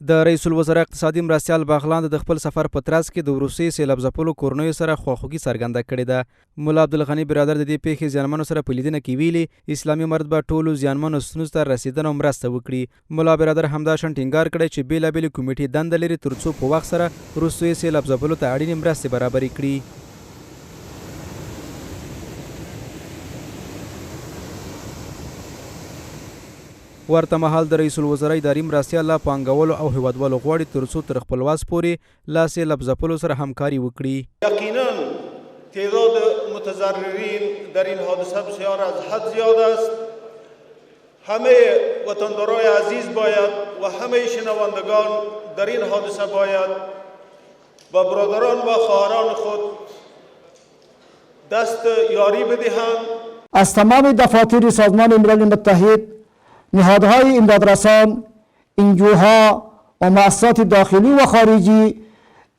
د رئیس الوزرا اقتصادي مرستیال بغلان د خپل سفر په ترڅ کې د وروستي سیلاب ځپلو کورنیو سره خواخوږي څرګنده کړې ده. ملا عبدالغني برادر د دې پیښې زیانمنو سره په لیدنه کې ویلي اسلامي امارت به ټولو زیانمنو ستونزو ته رسیدنه او مرسته وکړي. ملا برادر همدا شان ټینګار کړی چې بېلابېلې کمیټې دنده لري ترڅو په وخت سره وروستي سیلاب ځپلو ته اړینې مرستې برابرې کړي. ورته مهال د رئیس الوزرا اداري مرستیال لا پانګولو او هیوادوالو غواړي ترڅو تر خپل واس پورې لا سیلاب ځپلو سره همکاري وکړي. یقینا تعداد متضررین در این حادثه بسیار از حد زیاد است. همه وطندارای عزیز باید و همه شنوندگان در این حادثه باید با برادران و خواهران خود دست یاری بدهند. از تمام دفاتر سازمان ملل متحد، نهادهای امدادرسان، انجوها و مؤسسات داخلی و خارجی،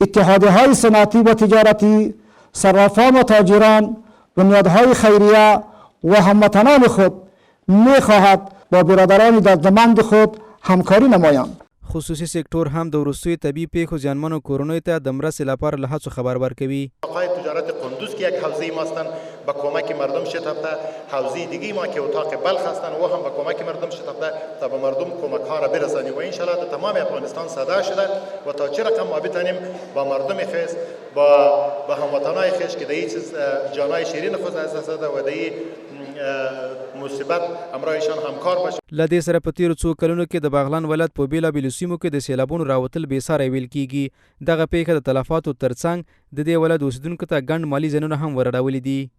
اتحادهای صنعتی و تجارتی، صرافان و تاجران، بنیادهای خیریه و هموطنان خود می‌خواهد با برادران دردمند خود همکاری نمایند. خصوصي سکتور هم د وروستیو طبیعي پیښو زیانمنو کورنیو ته د مرستې لپاره له هڅو خبر ورکوي. آقای تجارت قندوز که یک حوزه ما هستند با کمک مردم شتافته، حوزه دیگه ما که اتاق بلخ هستند و هم با کمک مردم شتافته تا به مردم کمک ها را برسانیم و ان شاء الله تمام افغانستان صدا شده و تا چه رقم ما بتونیم با مردم خیس با هموطنای خیش که در چیز جانای شیرین خود از دست داده و در مصیبت همراهشان همکار باشیم. له دې سره په تیرو څو کلونو کې د بغلان ولایت په بېلابېلو سیمو کې د سیلابونو راوتل بېساری ویل کېږي. دغه پیښه د تلفاتو ترڅنګ د دې ولایت اوسېدونکو ته ګڼ مالي زیانونه هم ورړولي دي.